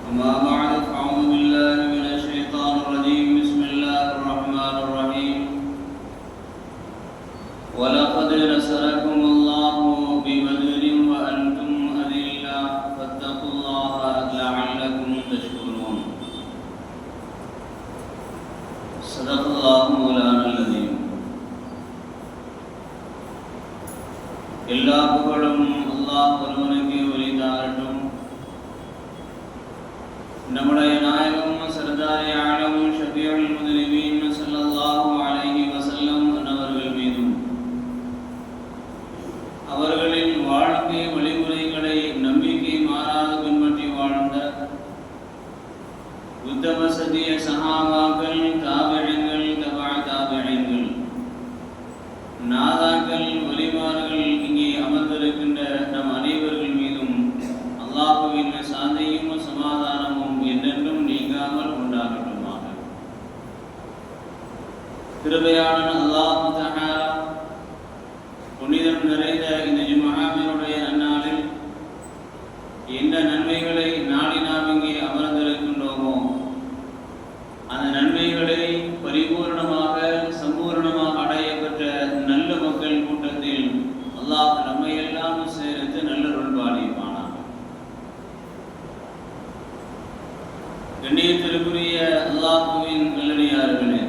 أما بعد فأعوذ بالله من الشيطان الرجيم بسم الله الرحمن الرحيم ولقد نصركم الله ببدر وأنتم أذلة فاتقوا الله لعلكم تشكرون صدق الله مولانا العظيم எல்லா புகழும் அல்லாஹ் ஒருவனுக்கே உரித்தாகட்டும். நம்முடைய நாயகம் சர்தாரி ஆலம் ஷஃபியுல் முஸ்லிமீன் ஸல்லல்லாஹு அலைஹி வஸல்லம் அவர்கள் மீதும் அவர்களின் வாழ்க்கை வழிமுறைகளை நம்பிக்கை மாறாது பின்பற்றி வாழ்ந்த உத்தம சத்திய சஹாபாக்கள், தாபிஈன்கள், தபா தாபிஈன்கள், நாதாக்கள், வலிமார்கள், இங்கே அமர்ந்திருக்கின்ற நம் அனைவர்கள் மீதும் அல்லாஹ்வின் சாந்தியும் சமாதானமும் என்றென்றும் நீங்காமல் உண்டாகட்டுமாக. கிருபையாளன் அல்லாஹ் தஆலா புனிதம் நிறைந்த இந்த ஜும்ஆவினுடைய நன்னாளில் என்ன நன்மைகளை நாடி நாம் இங்கே அமர்ந்திருக்கின்றோமோ அந்த நன்மைகளை பரிபூர்ணமாக சம்பூர்ணமாக அடைய பெற்ற நல்ல மக்கள் கூட்டத்தில் அல்லாஹ் நம்மை எல்லாம் சேர்த்து நல்லருள் பாலிப்பானாக. கண்ணியத்திற்குரிய அல்லாஹ்வின் நல்லடியார்களே,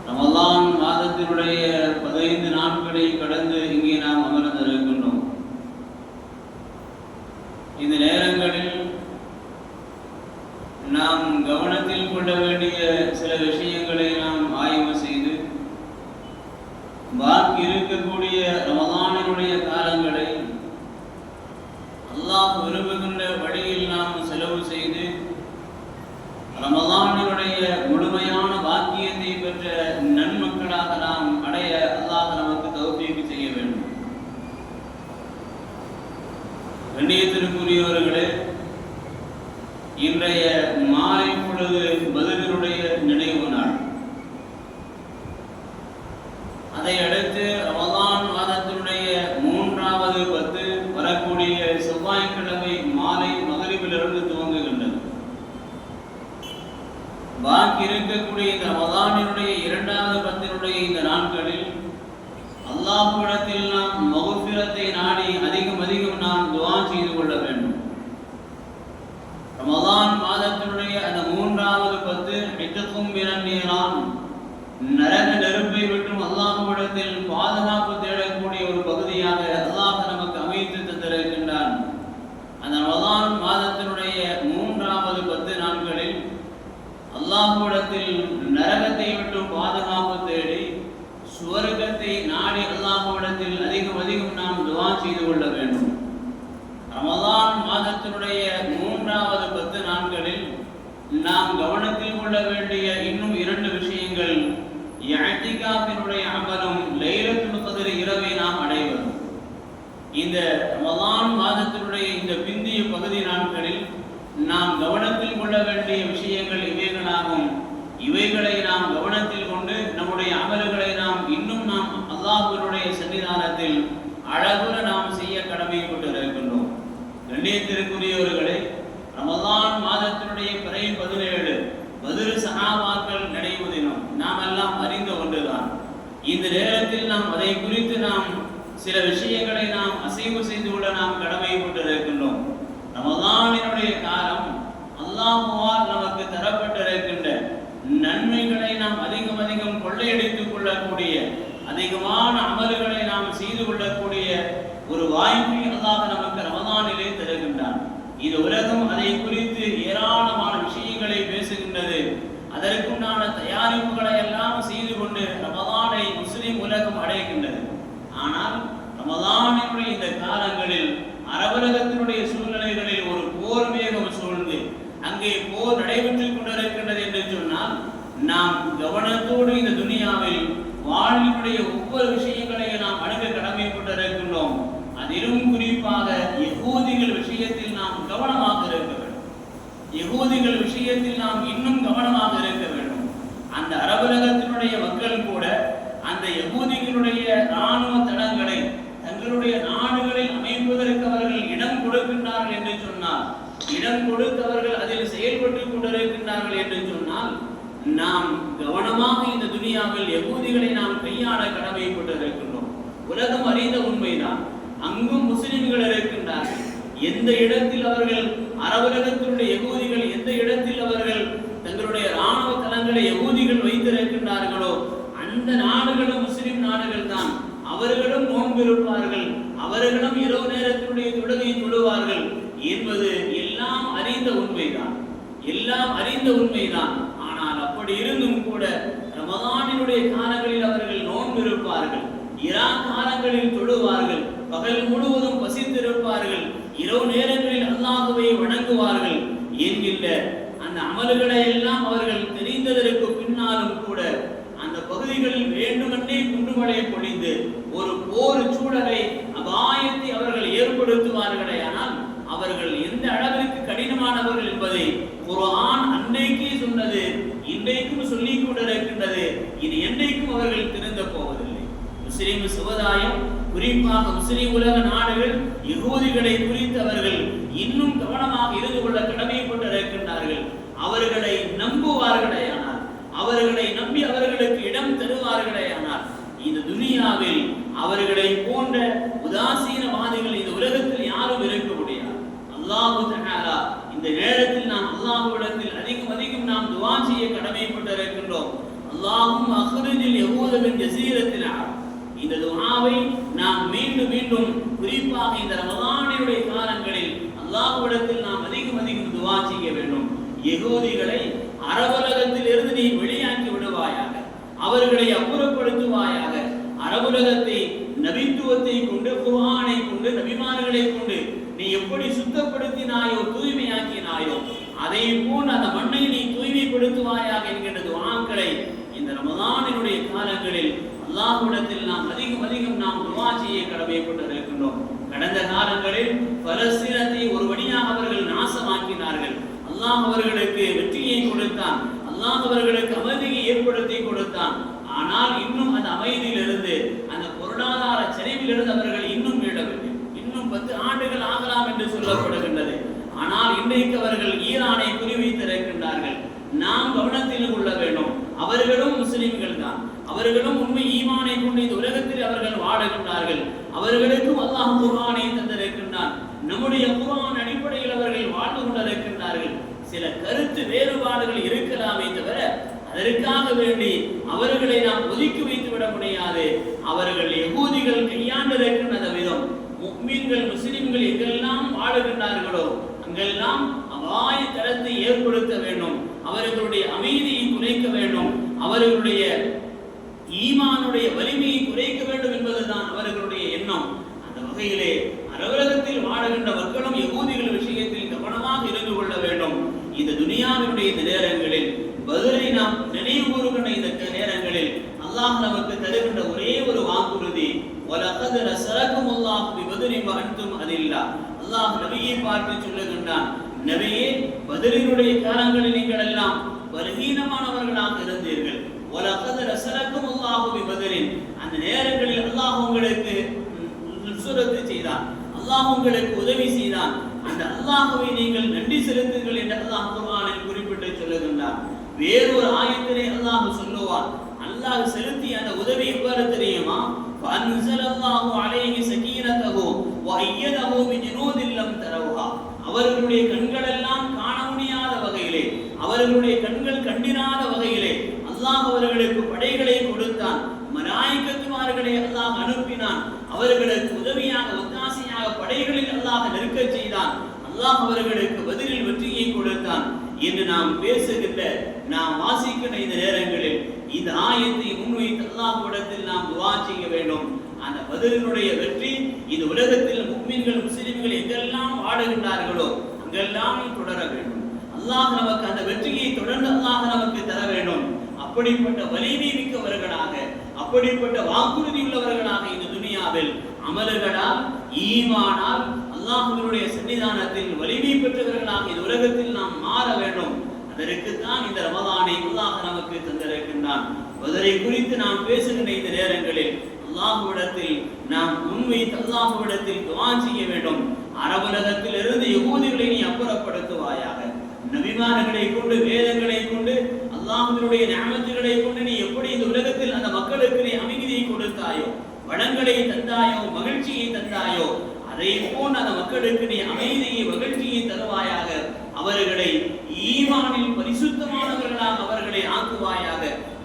ரமலான் மாதத்தினுடைய 15 நாட்களை கடந்து இங்கே நாம் அமர்ந்திருக்கின்றோம். இந்த நேரங்களில் நாம் கவனத்தில் கொள்ள வேண்டிய சில விஷயங்களை நாம் ஆய்வு செய்து பாக்கி இருக்கக்கூடிய ரமலானினுடைய காலங்களை அல்லாஹ் விரும்புகின்ற வழியில் நாம் செலவு செய்து ரமலானினுடைய முழுமையான பாக்கியத்தை பெற்ற நன்மக்களாக நாம் அடைய அல்லாஹ் நமக்கு தௌஃபீக் செய்ய வேண்டும். கண்ணியத்திற்குரியவர்களே, இன்றைய மாலை பொழுது பத்ருடைய நினைவு நாள். அதை அடுத்து ரமலான் மாதத்தினுடைய 3வது 10 வரக்கூடிய செவ்வாய்க்கிழமை மாலை மகரிபிலிருந்து துவங்குகின்றது. பாக்கி இருக்கக்கூடிய இந்த ரமலானினுடைய 2வது 10 இந்த நாட்களில் அல்லாஹ்விடத்தில் நாம் மக்ஃபிரத்தை நாடி அதிகம் நாம் துஆ செய்து கொள்ள வேண்டும். ரமலான் மாதத்தினுடைய அந்த 3வது 10 மித்தக்கும் மினன்னீரான், நரக நெருப்பை விட்டும் அல்லாஹ்விடத்தில் பாதுகாப்பு தேடக்கூடிய ஒரு பகுதியாக அல்லாஹ் நமக்கு அமைத்து தந்திருக்கின்றான். அந்த ரமலான் மாதத்தினுடைய 3வது 10 நாட்களில் அல்லாஹ்விடத்தில் நரகத்தை விட்டும் பாதுகாப்பு தேடி சுவர்க்கத்தை நாடி அல்லாஹ்விடத்தில் அதிகம் நாம் துஆ செய்து கொள்ள வேண்டும். ரமலான் மாதத்தினுடைய 3வது 10 நாட்களில் நாம் கவனத்தில் கொள்ள வேண்டிய இன்னும் 2 விஷயங்கள். இஅ்திகாஃபினுடைய அமலும் லைலத்துல் கத்ர் இரவை நாம் அடைவதும். இந்த ரமலான் மாதத்தினுடைய இந்த பிந்திய பகுதி நாட்களில் நாம் கவனத்தில் கொள்ள வேண்டிய விஷயங்கள் இவைகளாகும். இவைகளை நாம் கவனத்தில் கொண்டு நம்முடைய அமல்களை நாம் அல்லாஹ்வினுடைய சன்னிதானத்தில் அழகுற நாம் செய்ய கடமைப்பட்டிருக்கின்றோம். கண்ணியத்திற்குரியவர்களே, ரமலான் மாதத்தினுடைய பிறை 17 பத்ர் சஹாபாக்கள் நினைவு தினம் நாம் எல்லாம் அறிந்த ஒன்றுதான். இந்த நேரத்தில் நாம் அதை குறித்து நாம் சில விஷயங்களை நாம் அசைவு செய்து கொள்ள நாம் கடமைப்பட்டிருக்கின்றோம். ரமலானினுடைய காலம் அல்லாஹ்வால் நமக்கு தரப்பட்டிருக்கின்ற நன்மைகளை நாம் அதிகம் கொள்ளையடித்துக் கொள்ளக்கூடிய அதிகமான அமல்களை நாம் செய்து கொள்ளக்கூடிய ஒரு வாய்ப்பை அல்லாஹ் நமக்கு ரமலானிலே தருகின்றான். இது உலகம் அதை குறித்து ஏராளமான விஷயங்களை பேசுகின்றது. அதற்குண்டான தயாரிப்புகளை எல்லாம் செய்து கொண்டு ரமலானை முஸ்லிம் உலகம் அடைகின்றது. ஆனால் ரமலானினுடைய இந்த காலங்களில் அரபுலகத்தினுடைய சூழ்நிலைகளில் ஒரு போர் வேகம் சூழ்ந்து அங்கே போர் நடைபெற்றுக் கொண்டிருக்கின்றது என்று சொன்னால் நாம் கவனத்தோடு இந்த துனியாவில் வாழ்வினுடைய ஒவ்வொரு விஷயங்களையும் நாம் அணுக கடமைப்பட்டிருக்கின்றோம். அதிலும் குறிப்பாக யகூதிகள் விஷயத்தில் நாம் கவனமாக இருக்க வேண்டும். யகூதிகள் விஷயத்தில் நாம் இன்னும் கவனமாக இருக்க வேண்டும். அந்த அரபுலகத்தினுடைய மக்கள் கூட அந்த யகூதிகளுடைய இராணுவ தளங்களை தங்களுடைய நாடுகளில் அமைப்பதற்கு அவர்கள் இடம் கொடுக்கின்றார்கள் என்று சொன்னால் சொன்னார், இடம் கொடுத்தவர்கள் அதில் செயல்பட்டுக் கொண்டிருக்கின்றார்கள் என்று சொன்னால் நாம் கவனமாக இந்த துனியாவில் யகூதிகளை நாம் கையாள கடமைப்பட்டிருக்கின்றோம். உலகம் அறிந்த உண்மைதான், அங்கும் முஸ்லிம்கள் இருக்கின்றார்கள். எந்த இடத்தில் அவர்கள் அரபுலகத்தினுடைய யகூதிகள் எந்த இடத்தில் அவர்கள் தங்களுடைய இராணுவ தளங்களை யகூதிகள் வைத்திருக்கின்றார்களோ அந்த நாடுகளும் முஸ்லிம் நாடுகள் தான். அவர்களும் நோன்பிருப்பார்கள், அவர்களும் இரவு நேரத்தினுடைய தொழுகை தொழுவார்கள் என்பது எல்லாம் அறிந்த உண்மைதான், எல்லாம் அறிந்த உண்மைதான். ஆனால் அப்படி இருந்தும் கூட ரமதானினுடைய காலங்களில் அவர்கள் நோன்பிருப்பார்கள், இரா காலங்களில் தொழுவார்கள், பகல் முழுவதும் பசித்திருப்பார்கள், இரவு நேரங்களில் அல்லாஹ்வை வணங்குவார்கள் என்கின்ற அந்த அமல்களை எல்லாம் அவர்கள் தெரிந்ததற்கு பின்னாலும் கூட அந்த பகுதிகளில் வேண்டுமென்றே குண்டுமழை பொழிந்து ஒரு போர் சூழலை அபாயத்தை அவர்கள் ஏற்படுத்துவார்களே. ஆனால் அவர்கள் எந்த அளவிற்கு கடினமானவர்கள் என்பதை குர்ஆன் அன்றைக்கே சொன்னது, இன்றைக்கும் சொல்லிக் கொண்டிருக்கின்றது. இது என்றைக்கும் அவர்கள் திருந்த போவதில்லை. முஸ்லிம் சமுதாயம், குறிப்பாக முஸ்லிம் உலக நாடுகள் யகூதிகளை குறித்து அவர்கள் இன்னும் கவனமாக இருந்து கொள்ள கடமைப்பட்டிருக்கின்றார்கள். அவர்களை நம்புவார்களே ஆனால், அவர்களை நம்பி அவர்களுக்கு இடம் தருவார்களே ஆனால், இந்த துனியாவில் அவர்களை போன்ற உதாசீனவாதிகள் இந்த உலகத்தில் யாரும் இருக்க முடியாது. அல்லாஹ் தஆலா இந்த நேரத்தில் நாம் அல்லாஹ்விடத்தில் அதிகம் நாம் துஆ செய்ய கடமைப்பட்டிருக்கின்றோம். அல்லாஹும் அக்ரிஜில் யகூத மின் ஜஸீரத்தில் அரப். இந்த துஆவை நாம் மீண்டும் குறிப்பாக இந்த ரமதானுடைய காலங்களில் அல்லாஹ்விடத்தில் நாம் அதிகம் துஆ செய்ய வேண்டும். யகூதிகளை அரபுலகத்தில் இருந்து நீ வெளியாக்கி விடுவாயாக, அவர்களை அப்புறப்படுத்துவாயாக. அரபுலகத்தை நபித்துவத்தை கொண்டு, குர்ஆனை கொண்டு, நபிமார்களை கொண்டு நீ எப்படி சுத்தப்படுத்தினாயோ, தூய்மையாக்கினாயோ, அதை போன்று அந்த மண்ணை நீ தூய்மைப்படுத்துவாயாக என்கின்ற துஆக்களை இந்த ரமதானினுடைய காலங்களில் அல்லாஹ்விடத்தில் நாம் அதிகம் நாம் துஆ செய்ய கடமைப்பட்டிருக்கின்றோம். கடந்த காலங்களில் பலஸ்தீனத்தை ஒரு வழியாக அவர்கள் நாசமாக்கினார்கள். அல்லாஹ் அவர்களுக்கு வெற்றியை கொடுத்தான், அல்லாஹ் அவர்களுக்கு அமைதியை ஏற்படுத்தி கொடுத்தான். ஆனால் இன்னும் அந்த அமைதியிலிருந்து, அந்த பொருளாதார சரிவிலிருந்து அவர்கள் இன்னும் மீளவில்லை. இன்னும் 10 ஆண்டுகள் ஆகலாம் என்று சொல்லப்படுகின்றது. ஆனால் இன்றைக்கு அவர்கள் ஈரானை குறிவைத்திருக்கின்றார்கள். நாம் கவனத்தில் கொள்ள வேண்டும். அவர்களும் முஸ்லிம்கள் தான், அவர்களும் உண்மை ஈமானை கொண்டு இந்த உலகத்தில் அவர்கள் வாழுகின்றார்கள். அவர்களுக்கும் அல்லாஹ் குர்ஆனை தந்திருக்கின்றான். நம்முடைய குர்ஆன் அடிப்படையில் அவர்கள் வாழ்ந்து கொண்டிருக்கின்றார்கள். சில கருத்து வேறுபாடுகள் இருக்கலாமே தவிர அதற்காக வேண்டி அவர்களை நாம் ஒதுக்கி வைத்து விட முடியாது. அவர்கள் யகூதிகள் கையாண்டிருக்கின்ற விதம், முஃமின்கள் முஸ்லிம்கள் எங்கெல்லாம் வாழுகின்றார்களோ அங்கெல்லாம் அபாய தரத்தை ஏற்படுத்த வேண்டும், அவர்களுடைய அமைதியை குறைக்க வேண்டும், அவர்களுடைய ஈமானுடைய வலிமையை குறைக்க வேண்டும் என்பதுதான் அவர்களுடைய எண்ணம். அந்த வகையிலே அரபுலகத்தில் வாழுகின்ற மக்களும் யகூதிகள் விஷயத்தில் கவனமாக இருந்து கொள்ள வேண்டும். இந்த துனியாவினுடைய இந்த நேரங்களில், பத்ரை நாம் நினைவு கூறுகின்ற இந்த நேரங்களில் அல்லாஹ் நமக்கு தருகின்ற ஒரே ஒரு வாக்குறுதி, வலகத் நஸரகுமுல்லாஹு பிபத்ரி வஅன்தும் அதில்லா. அல்லாஹ் நபியை பார்த்து சொல்லுகின்றான், நபியே, பத்ரினுடைய காலங்களில் நீங்கள் எல்லாம் பலவீனமானவர்களாக இருந்தீர்கள். வலகத் நஸரகுமுல்லாஹு பிபத்ரின், அந்த நேரங்களில் அல்லாஹ் உங்களுக்கு நுஸ்ரத் செய்தான், அல்லாஹ் உங்களுக்கு உதவி செய்தான். அந்த அல்லாஹ்வை நீங்கள் நன்றி செலுத்துங்கள் என்று அல்லாஹ் குர்ஆனில் குறிப்பிட்டு சொல்லுகின்றார். வேறொரு ஆயத்திலே அல்லாஹ் சொல்லுவார், அல்லாஹ் செலுத்திய அந்த உதவி எவ்வாறு தெரியுமா? ஃபஅன்ஸலல்லாஹு அலைஹி ஸகீனத்தஹு வஅய்யதஹு பிஜுனூதில் லம் தரவுஹா. அவர்களுடைய கண்கள் எல்லாம் காண முடியாத வகையிலே, அவர்களுடைய கண்கள் கண்டிராத வகையிலே அல்லாஹ் அவர்களுக்கு படைகளை கொடுத்தான். மலாயிகத்துமார்களை அல்லாஹ் அனுப்பினான். அவர்களுக்கு உதவியாக ஒத்தாசையாக படைகளில் அல்லாஹ் நெருக்கச் செய்தான். அல்லாஹ் அவர்களுக்கு பதிலில் வெற்றியை கொடுத்தான் என்று நாம் பேசுகின்ற, நாம் வாசிக்கின்ற இந்த நேரங்களில் இந்த ஆயத்தை முன்வைத்து அல்லாஹ்விடத்தில் நாம் துஆ செய்ய வேண்டும். அந்த பதிலினுடைய வெற்றி இந்த உலகத்தில் முஃமின்கள் முஸ்லிம்கள் எங்கெல்லாம் வாழுகின்றார்களோ அங்கெல்லாம் தொடர வேண்டும். அல்லாஹ் நமக்கு அந்த வெற்றியை தொடர்ந்து அல்லாஹ் நமக்கு தர வேண்டும். அப்படிப்பட்ட வலிமை மிக்கவர்களாக, அப்படிப்பட்ட வாக்குறுதி உள்ளவர்களாக இந்த துனியாவில் அமல்களால், ஈமானால் அல்லாஹ்வினுடைய சன்னிதானத்தில் வலிமை பெற்றவர்களாக இந்த உலகத்தில் நாம் மாற வேண்டும். அதற்குத்தான் இந்த ரமலானை அல்லாஹ் நமக்கு தந்திருக்கின்றான். அதனை குறித்து நாம் பேசுகின்ற இந்த நேரங்களில் அல்லாஹ்விடத்தில் நாம் முன்வைத்து அல்லாஹ்விடத்தில் துஆ செய்ய வேண்டும். அரபுலகத்தில் இருந்து யகூதிகளை நீ நபிமார்களை கொண்டு, வேதங்களை கொண்டு, அல்லாஹ்வினுடைய நிஅமத்துகளை கொண்டு நீ எப்படி இந்த உலகத்தில் அந்த மக்களுக்கு நீ அமைதியை கொடுத்தாயோ, வளங்களை தந்தாயோ, மகிழ்ச்சியை தந்தாயோ, அதை போன்ற அந்த மக்களுக்கு நீ அமைதியை, மகிழ்ச்சியை தருவாயாக. அவர்களை ஈமானில் பரிசுத்தமானவர்களாக அவர்களை ஆக்குவாயாக.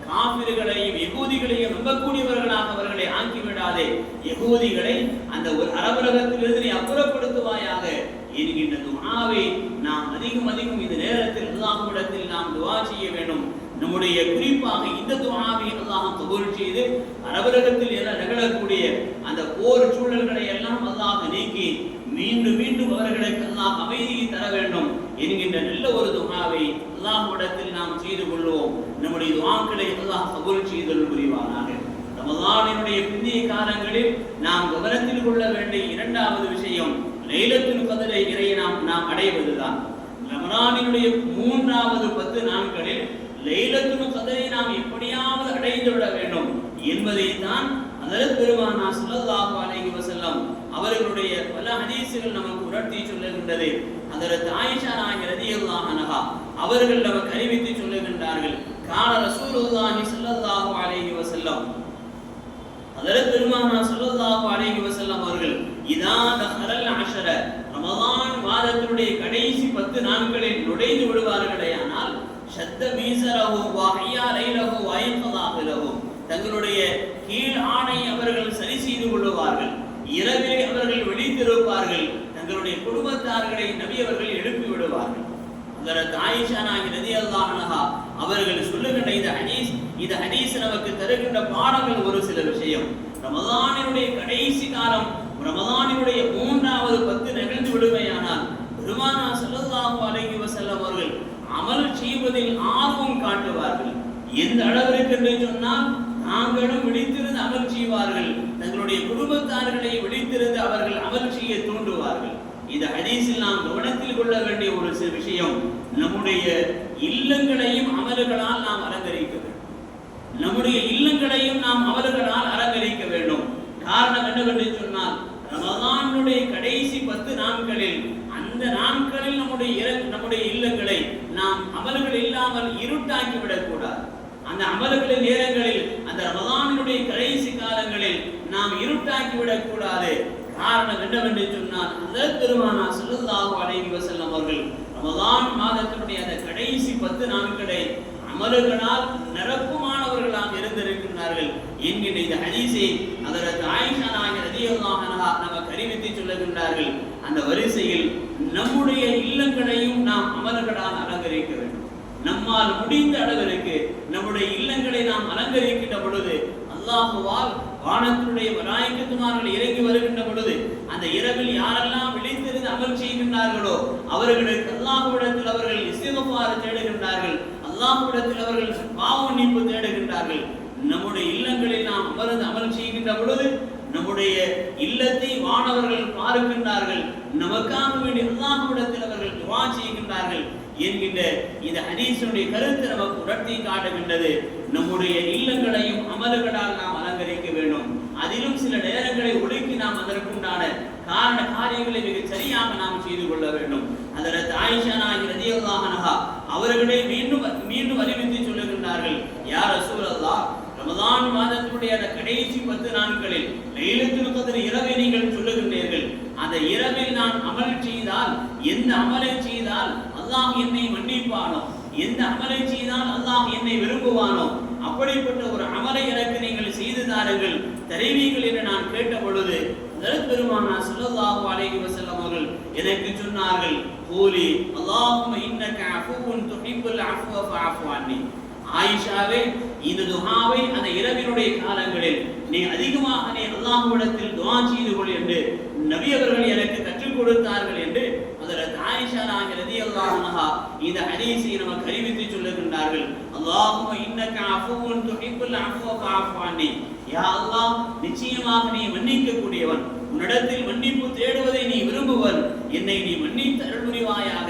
காபிர்களையும் யகூதிகளையும் நம்பக்கூடியவர்களாக அவர்களை ஆக்கிவிடாதே. யகூதிகளை அந்த ஒரு அரபுலகத்திலிருந்து நீ அப்புறப்படுத்துவாயாக என்கின்ற துஆவை நாம் அதிகம் இந்த நேரத்தில் அல்லாஹ்விடத்தில் நாம் துஆ செய்ய வேண்டும். நம்முடைய குறிப்பாக இந்த துஆவை அல்லாஹ் கபூல் செய்து அரபுலகத்தில் எல்லாம் நிகழக்கூடிய அந்த போர் சூழல்களை எல்லாம் அல்லாஹ் நீக்கி மீண்டும் அவர்களுக்கு அல்லாஹ் அமைதியை தர வேண்டும் என்கின்ற நல்ல ஒரு துஆவை அல்லாஹ்விடத்தில் நாம் செய்து கொள்வோம். நம்முடைய துஆக்களை அல்லாஹ் கபூல் செய்தல் புரிவானாக. ரமலானினுடைய பிந்திய காலங்களில் நாம் கவனத்தில் கொள்ள வேண்டிய இரண்டாவது விஷயம் லைலத்துல் கத்ரை இறையை நாம் அடைவதுதான். ரமலானினுடைய 3வது 10 நாட்களில் லைலத்துல் கத்ரை நாம் எப்படியாவது அடைந்து விட வேண்டும் என்பதை தான் ஹஜ்ரத் பெருமானார் ஸல்லல்லாஹு அலைஹி வஸல்லம் அவர்களுடைய பல ஹதீஸ்கள் நமக்கு உணர்த்தி சொல்லுகின்றது. ஹஜ்ரத் ஆயிஷா நாயகி ரலியல்லாஹு அன்ஹா அவர்கள் நமக்கு அறிவித்து சொல்லுகின்றார்கள், கான ரசூலுல்லாஹி ஸல்லல்லாஹு அலைஹி வஸல்லம், ஹஜ்ரத் பெருமானார் ஸல்லல்லாஹு அலைஹி வஸல்லம் அவர்கள் இதா தஹரல் அஷர, ரமலான் மாதத்தினுடைய கடைசி 10 நாட்களில் நுழைந்து விடுவார்களேயானால் ஷத்த மீஸரஹு வஹியா லைலஹு வயன்கதாஹு, தங்களுடைய கீழ் ஆணை அவர்கள் சரி செய்து கொள்வார்கள். இரவிலே அவர்கள் விழித்திருப்பார்கள். தங்களுடைய குடும்பத்தார்களை நபி அவர்கள் எழுப்பி விடுவார்கள். ஹஜ்ரத் ஆயிஷா நாயகி ரலியல்லாஹு அன்ஹா அவர்கள் சொல்லுகின்ற இந்த ஹதீஸ் நமக்கு தருகின்ற பாடங்கள் ஒரு சில விஷயம். ரமலானினுடைய கடைசி காலம், ரமலானினுடைய 3வது 10 நிகழ்ந்து விடுமையானால் பெருமானார் ஸல்லல்லாஹு அலைஹி வஸல்லம் அவர்கள் அமல் செய்வதில் ஆர்வம் காட்டுவார்கள். எந்த அளவிற்கு என்று சொன்னால் தாங்களும் விழித்திருந்து அமல் செய்வார்கள், தங்களுடைய குடும்பத்தார்களை விழித்திருந்து அவர்கள் அமல் செய்ய தூண்டுவார்கள். இந்த ஹதீஸில் நாம் கவனத்தில் கொள்ள வேண்டிய ஒரு சில விஷயம், நம்முடைய இல்லங்களையும் அமல்களால் நாம் அலங்கரிக்க வேண்டும். நம்முடைய இல்லங்களையும் நாம் அமல்களால் அலங்கரிக்க வேண்டும். காரணம் என்னவென்று சொன்னால் ரமலானுடைய கடைசி 10 நாட்களில் அந்த நாட்களில் நம்முடைய இல்லங்களை நாம் அமல்கள் இல்லாமல் இருட்டாக்கி விடக்கூடாது. அந்த அமல்களின் நேரங்களில், அந்த ரமலானுடைய கடைசி காலங்களில் நாம் இருட்டாக்கி விடக்கூடாது. காரணம் என்னவென்று சொன்னால் ஹஜ்ரத் பெருமானார் ஸல்லல்லாஹு அலைஹி வஸல்லம் அவர்கள் ரமலான் மாதத்தினுடைய அந்த கடைசி 10 நாட்களை அமல்களால் நிரப்புமானவர்களாக இருந்திருக்கிறார்கள் என்கின்ற இந்த ஹதீஸை ஹஜ்ரத் ஆயிஷா நாயகி ரலியல்லாஹு அன்ஹா நமக்கு அறிவித்து சொல்லுகின்றார்கள். அந்த வரிசையில் நம்முடைய இல்லங்களையும் நாம் அமல்களால் அலங்கரிக்க வேண்டும். நம்மால் முடிந்த அளவிற்கு நம்முடைய இல்லங்களை நாம் அலங்கரிக்கின்ற பொழுது அல்லாஹுவால் வானத்தினுடைய மலாயிகத்துமார்கள் இறங்கி வருகின்ற பொழுது அந்த இரவில் யாரெல்லாம் விழித்திருந்து அமல் செய்கின்றார்களோ அவர்களுக்கு அல்லாஹ்விடத்தில் அவர்கள் இஸ்திக்ஃபார் தேடுகின்றார்கள், அல்லாஹ்விடத்தில் அவர்கள் பாவ மன்னிப்பு தேடுகின்றார்கள். நம்முடைய இல்லங்களில் நாம் அமர்ந்து அமல் செய்கின்ற பொழுது நம்முடைய இல்லத்தை வானவர்கள் பார்க்கின்றார்கள், நமக்காக வேண்டி அல்லாஹ்விடத்தில் அவர்கள் துஆ செய்கின்றார்கள் என்கின்ற இந்த ஹதீஸுடைய கருத்து நமக்கு உணர்த்தி காட்டுகின்றது. நம்முடைய இல்லங்களையும் அமல்களால் நாம் அலங்கரிக்க வேண்டும். அதிலும் சில நேரங்களை ஒடுக்கி நாம் அதற்குண்டான காரியங்களை மிக சரியாக நாம் செய்து கொள்ள வேண்டும். ஹஜ்ரத் ஆயிஷா நாயகி ரலியல்லாஹு அன்ஹா அவர்களை மீண்டும் அறிவித்து சொல்லுகின்றார்கள், யா ரசூலல்லாஹ், ரமலான் மாதத்தினுடைய அந்த கடைசி 10 நாட்களில் லைலத்துல் கத்ர் இரவை நீங்கள் சொல்லுகின்றீர்கள். அந்த இரவில் நான் அமல் செய்தால், எந்த அமலை செய்தால் அல்லாஹ் என்னை மன்னிப்பானோ, எந்த அமலை செய்தால் அல்லாஹ் என்னை விரும்புவானோ அப்படிப்பட்ட ஒரு அமலை எனக்கு நீங்கள் செய்து தாருங்கள், தெரிவிங்கள் என்று நான் கேட்ட பொழுது ஹஜ்ரத் பெருமானார் ஸல்லல்லாஹு அலைஹி வஸல்லம் அவர்கள் எனக்கு சொன்னார்கள், கூலி அல்லாஹும்ம இன்னக அஃபுவுன் துஹிப்புல் அஃப்வ ஃபஅஃபு அன்னி. ஆயிஷாவே, இந்த துஆவை அந்த இரவினுடைய காலங்களில் நீ அதிகமாக அல்லாஹ்விடத்தில் துஆ செய்து கொள் என்று நபி அவர்கள் எனக்கு கற்றுக் கொடுத்தார்கள் என்று ஹஜ்ரத் ஆயிஷா நாயகி ரலியல்லாஹு அன்ஹா இந்த ஹதீஸை நமக்கு அறிவித்து சொல்லுகின்றார்கள். அல்லாஹும்ம இன்னக அஃபுவுன் துஹிப்புல் அஃப்வ ஃபஅஃபு அன்னி. யா அல்லாஹ், நிச்சயமாக நீ மன்னிக்க கூடியவன், உன்னிடத்தில் மன்னிப்பு தேடுவதை நீ விரும்புவன், என்னை நீ மன்னித்து அருள் புரிவாயாக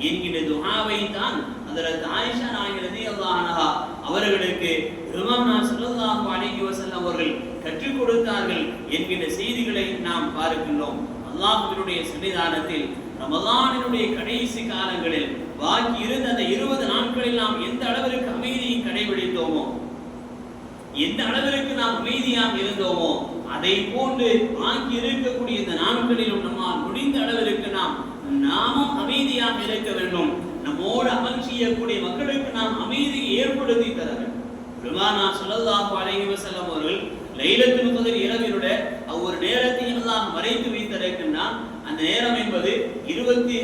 என்கிற துஆவை தான் ஹஜ்ரத் ஆயிஷா நாயகி ரலியல்லாஹு அன்ஹா அவர்களுக்கு பெருமானார் ஸல்லல்லாஹு அலைஹி வஸல்லம் அவர்கள் கற்றுக் கொடுத்தார்கள் என்கிற செய்திகளை நாம் பார்க்கின்றோம். அல்லாஹ்வினுடைய சன்னிதானத்தில் ரமலானினுடைய கடைசி காலங்களில் பாக்கி இருந்த அந்த 20 நாட்களில் நாம் எந்த அளவிற்கு அமைதியை கடைபிடித்தோமோ, எந்த அளவிற்கு நாம் அமைதியாக இருந்தோமோ, அதை போன்று பாக்கி இருக்கக்கூடிய இந்த நாட்களிலும் நம்மால் முடிந்த அளவிற்கு நாமும் அமைதியாக இருக்க வேண்டும். நம்மோடு அமல் செய்யக்கூடிய மக்களுக்கு நாம் அமைதியை ஏற்படுத்தி தர வேண்டும். பெருமானா ஸல்லல்லாஹு அலைஹி வஸல்லம் அவர்கள் லைலத்துல் கத்ர் இரவிலுட ஒரு நேரத்தை அல்லாஹ் மறைத்து வைத்திருக்கின்றான். அந்த நேரம் என்பது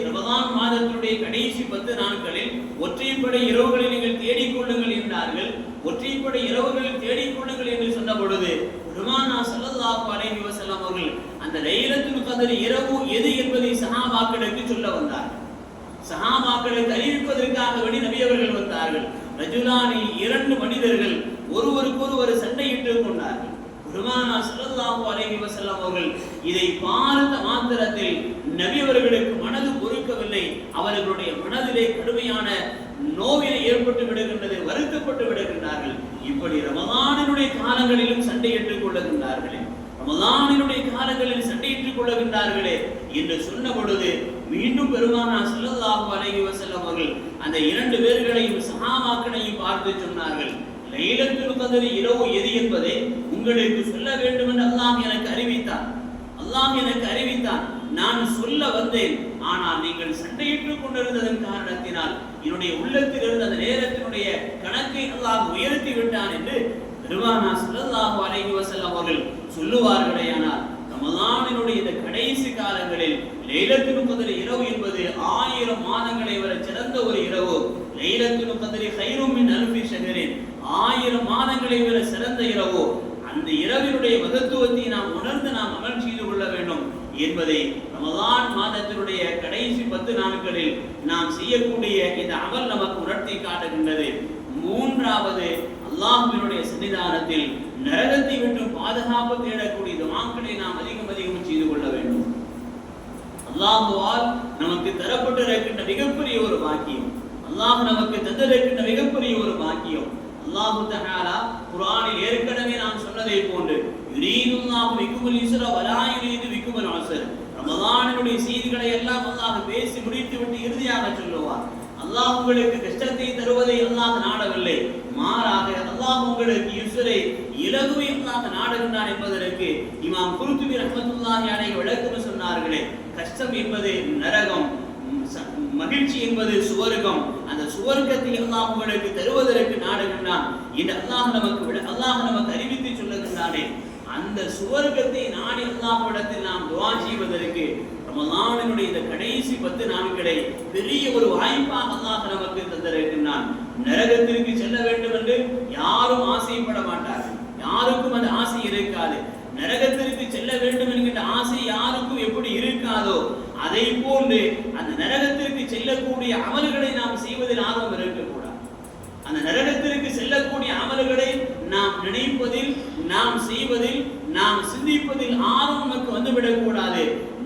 ரமதான் மாதத்தினுடைய கடைசி 10 நாட்களில் ஒற்றைப்படை இரவுகளில் நீங்கள் தேடிக்கொள்ளுங்கள் என்றார்கள். ஒற்றைப்படை இரவுகளில் தேடிக்கொள்ளுங்கள் என்று சொன்ன பொழுது பெருமானா ஸல்லல்லாஹு அலைஹி வஸல்லம் அவர்கள் அந்த லைலத்துல் கத்ர் இரவு எது என்பதை சஹாபாக்களுக்கு சொல்ல வந்தார்கள். சஹாபாக்களுக்கு அறிவிப்பதற்காக வேண்டி நபி அவர்கள் வந்தார்கள். ரஜுலானி 2 மனிதர்கள் ஒருவருக்கொருவர் சண்டையிட்டுக் கொண்டார்கள். பெருமானா ஸல்லல்லாஹு அலைஹி வஸல்லம் அவர்கள் இதை பார்த்த மாத்திரத்தில் நபி அவர்களுக்கு மனது பொறுக்கவில்லை. அவர்களுடைய மனதிலே கடுமையான நோவினை ஏற்பட்டு விடுகின்றது, வருத்தப்பட்டு விடுகின்றார்கள். இப்படி ரமலானினுடைய காலங்களிலும் சண்டையிட்டுக் கொள்ளுகின்றார்களே, ரமலானினுடைய காலங்களில் சண்டையிட்டுக் கொள்ளுகின்றார்களே என்று சொன்ன பொழுது மீண்டும் பெருமானா ஸல்லல்லாஹு அலைஹி வஸல்லம் அவர்கள் அந்த 2 பேர்களையும் சஹாபாக்களையும் பார்த்து சொன்னார்கள், லைலத்துல் கத்ர் இரவு எது என்பதை உங்களுக்கு சொல்ல வேண்டும் என்று அல்லாஹ் எனக்கு அறிவித்தான். அல்லாஹ் எனக்கு அறிவித்தான். நான் சொல்ல வந்தேன். ஆனால் நீங்கள் சண்டையிட்டுக் கொண்டிருந்ததன் காரணத்தினால் என்னுடைய உள்ளத்தில் இருந்த அந்த நேரத்தினுடைய கணக்கை அல்லாஹ் உயர்த்தி விட்டான் என்று பெருமானா ஸல்லல்லாஹு அலைஹி வஸல்லம் அவர்கள் சொல்லுவார்களேயானால், ரமலானினுடைய இந்த கடைசி காலங்களில் லைலத்துல் கத்ர் இரவு என்பது 1000 மாதங்களை விட சிறந்த ஒரு இரவு. லைலத்துல் கத்ர் கைரும் மின் அல்ஃபி ஷஹரின், 1000 மாதங்களை விட சிறந்த இரவு. அந்த இரவினுடைய மகத்துவத்தை நாம் உணர்ந்து நாம் அமல் செய்து கொள்ள வேண்டும் என்பதை ரமலான் மாதத்தினுடைய கடைசி 10 நாட்களில் நாம் செய்யக்கூடிய இந்த அமல் நமக்கு உணர்த்தி காட்டுகின்றது. மூன்றாவது, அல்லாஹ்வினுடைய சன்னிதானத்தில் நரகத்தை விட்டு பாதுகாப்பு தேடக்கூடிய துஆக்களை நாம் அதிகம் செய்து கொள்ள வேண்டும். அல்லாஹ்வால் நமக்கு தரப்பட்டிருக்கின்ற மிகப்பெரிய ஒரு பாக்கியம், அல்லாஹ் நமக்கு தந்திருக்கின்ற மிகப்பெரிய ஒரு பாக்கியம். அல்லாஹ் தஆலா குர்ஆனில் ஏற்கனவே நாம் சொன்னதை போன்று யுரீதுல்லாஹு பிக்குமுல் யுஸ்ர வலா யுரீது பிக்குமுல் உஸ்ர, ரமலானினுடைய செய்திகளை எல்லாம் அல்லாஹ் பேசி முடித்துவிட்டு இறுதியாக சொல்லுவார், அல்லாஹ் உங்களுக்கு கஷ்டத்தை தருவதை அல்லாஹ் நாடவில்லை, மாறாக அல்லாஹ் உங்களுக்கு யுஸ்ரை இலகுவை அல்லாஹ் நாடுகின்றான் என்பதற்கு இமாம் குர்துபி ரஹ்மத்துல்லாஹி அலைஹி விளக்கம் சொன்னார்களே, கஷ்டம் என்பது நரகம், மகிழ்ச்சி என்பது சுவர்க்கம். அந்த சுவர்க்கத்தை அல்லாஹ் உங்களுக்கு தருவதற்கு நாடுகின்றான் என்று அல்லாஹ் நமக்கு அறிவித்து சொல்லுகின்றானே, அந்த சுவர்க்கத்தை நாடி அல்லாஹ்விடத்தில் நாம் துஆ செய்வதற்கு ரமலானினுடைய இந்த கடைசி 10 நாட்களை பெரிய ஒரு வாய்ப்பாக அல்லாஹ் நமக்கு தந்திருக்கின்றான். நரகத்திற்கு செல்ல வேண்டும் என்று யாரும் ஆசைப்பட மாட்டார்கள், யாருக்கும் அந்த ஆசை இருக்காது. நரகத்திற்கு செல்ல வேண்டும் என்கின்ற ஆசை யாருக்கும் எப்படி இருக்காதோ அதை போன்று அந்த நரகத்திற்கு செல்லக்கூடிய அமல்களை நாம் செய்வதில் ஆர்வம் இருக்கக்கூடாது. அந்த நரகத்திற்கு செல்லக்கூடிய அமல்களை நாம் நினைப்பதில், நாம் செய்வதில், நாம் சிந்திப்பதில் ஆர்வம் நமக்கு வந்துவிடக் கூடாது.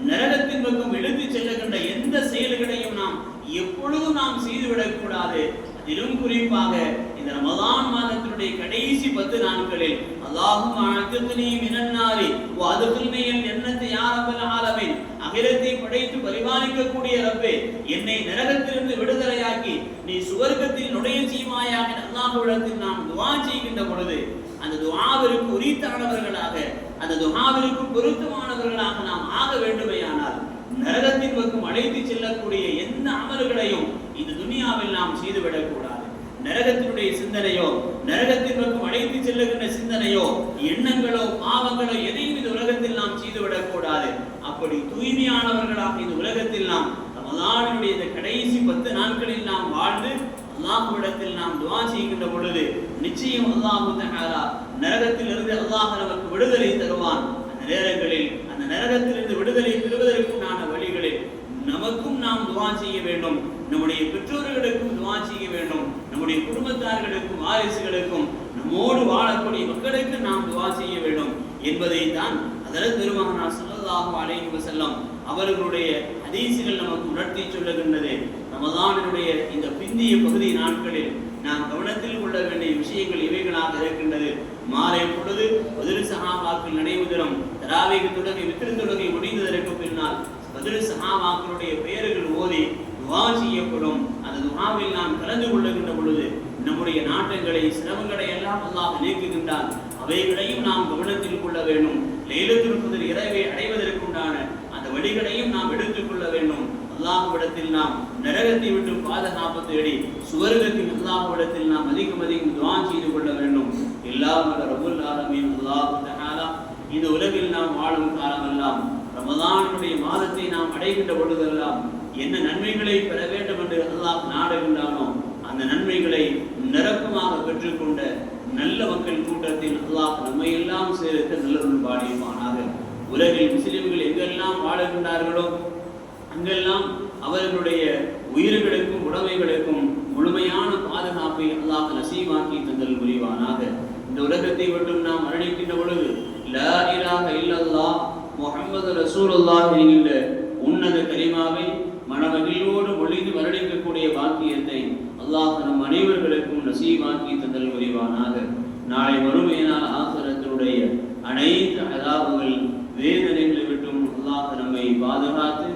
நரகத்தின் பக்கம் எடுத்து செல்லுகின்ற எந்த செயல்களையும் நாம் எப்பொழுதும் நாம் செய்துவிடக் கூடாது. அதிலும் குறிப்பாக இந்த ரமலான் மாதத்தினுடைய கடைசி 10 நாட்களில் அல்லாஹும்ம அஅத்னி மினன் நாரி வ அத்கில்னி ஜன்னத யா ரப்பல் ஆலமீன், அகிரத்தை படைத்து பரிபாலிக்கக்கூடிய ரப்பே, என்னை நரகத்திலிருந்து விடுதலையாக்கி நீ சுவர்க்கத்தில் நுழைய செய்வாயாக அல்லாஹ்விடத்தில் நாம் துஆ செய்கின்ற பொழுது அந்த துஆவிற்கு உரித்தானவர்களாக, அந்த துஆவிற்கு பொருத்தமானவர்களாக நாம் ஆக வேண்டுமேயானால் நரகத்தின் பக்கம் அழைத்து செல்லக்கூடிய எந்த அமல்களையும் இந்த துனியாவில் நாம் செய்துவிடக் கூடாது. நரகத்தினுடைய சிந்தனையோ, நரகத்தின் பக்கம் அழைத்து செல்லுகின்ற சிந்தனையோ, எண்ணங்களோ, பாவங்களோ எதையும் இந்த உலகத்தில் நாம் செய்துவிடக் கூடாது. அப்படி தூய்மையானவர்களாக இந்த உலகத்தில் நாம் ரமலானினுடைய இந்த கடைசி 10 நாட்களில் நாம் வாழ்ந்து அல்லாஹ்விடத்தில் நாம் துஆ செய்கின்ற பொழுது நிச்சயம் அல்லாஹ் தஆலா நரகத்திலிருந்து அல்லாஹ் நமக்கு விடுதலை தருவான். அந்த நேரங்களில் அந்த நரகத்திலிருந்து விடுதலை பெறுவதற்குண்டான வழிகளில் நமக்கும் நாம் துஆ செய்ய வேண்டும், நம்முடைய பெற்றோர்களுக்கும் துஆ செய்ய வேண்டும், நம்முடைய குடும்பத்தார்களுக்கும் வாரிசுகளுக்கும் நம்மோடு வாழக்கூடிய மக்களுக்கு நாம் துஆ செய்ய வேண்டும் என்பதை தான் ஹஜ்ரத் பெருமானார் ஸல்லல்லாஹு அலைஹி வஸல்லம் அவர்களுடைய ஹதீஸ்கள் நமக்கு உணர்த்தி சொல்லுகின்றது. ரமலானினுடைய இந்த பிந்திய பகுதி நாட்களில் நாம் கவனத்தில் கொள்ள வேண்டிய விஷயங்கள் இவைகளாக இருக்கின்றது. மாலை பொழுது பதில் சஹாபாக்கள் நினைவு தினம், தராவீஹ் தொழுகை, வித்ர் தொழுகை முடிந்ததற்கு பின்னால் பதில் சஹாபாக்களுடைய பெயர்கள் ஓதி துஆ செய்யப்படும். அந்த துஆவில் நாம் கலந்து கொள்ளுகின்ற பொழுது நம்முடைய நாட்டங்களை சிரமங்களை எல்லாம் அல்லாஹ் நீக்குகின்றான். அவைகளையும் நாம் கவனத்தில் கொள்ள வேண்டும். லைலத்துல் கத்ர் இரவை அடைவதற்குண்டான அந்த வழிகளையும் நாம் எடுத்துக்கொள்ள வேண்டும். அல்லாஹ்விடத்தில் நாம் நரகத்தை விட்டு பாதுகாப்பு தேடி சுவர்க்கத்தின் அல்லாஹ்விடத்தில் நாம் அதிகம் அதிகம் துஆ செய்து கொள்ள வேண்டும். எல்லாம் ரப்புல் ஆலமீன் அல்லாஹ் தஆலா இந்த உலகில் நாம் வாழும் காலமெல்லாம் ரமலானுடைய மாதத்தை நாம் அடைகின்ற பொழுதெல்லாம் என்ன நன்மைகளை பெற வேண்டும் என்று அல்லாஹ் நாடுகின்றானோ அந்த நன்மைகளை நிரப்பமாக பெற்றுக்கொண்ட நல்ல மக்கள் கூட்டத்தில் அல்லாஹ் நம்மை எல்லாம் சேர்த்து நல்லவர்கள் பாடியுமானாக. உலகில் முஸ்லிம்கள் எங்கெல்லாம் வாழுகின்றார்களோ அங்கெல்லாம் அவர்களுடைய உயிர்களுக்கும் உடைமைகளுக்கும் முழுமையான பாதுகாப்பை அல்லாஹ் நசீபாக்கி தந்தல் புரிவானாக. இந்த உலகத்தை விட்டும் நாம் மரணிக்கின்ற பொழுது லா இலாஹ இல்லல்லாஹ் முஹம்மது ரசூலுல்லாஹ் என்கின்ற உன்னத கலிமாவை மனமகிழ்வோடு ஒளிந்து மரணிக்கக்கூடிய பாக்கியத்தை அல்லாஹ் நம் அனைவர்களுக்கும் நசீபாக்கி தந்தல் புரிவானாக. நாளை மறுமையினால் ஆகிரத்தினுடைய அனைத்து அதாபுகள் வேதனைகளை விட்டும் அல்லாஹ் நம்மை பாதுகாத்து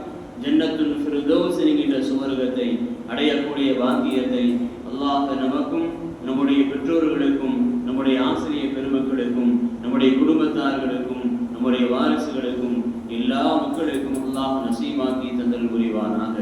ஜன்னத்துல் ஃபிர்தௌஸ் என்கின்ற சுவர்க்கத்தை அடையக்கூடிய பாக்கியத்தை அல்லாஹ் நமக்கும் நம்முடைய பெற்றோர்களுக்கும் நம்முடைய ஆசிரியர் பெருமக்களுக்கும் நம்முடைய குடும்பத்தார்களுக்கும் நம்முடைய வாரிசுகளுக்கும் எல்லா மக்களுக்கும் அல்லாஹ் நசீபாக்கி தந்தல் புரிவானாக.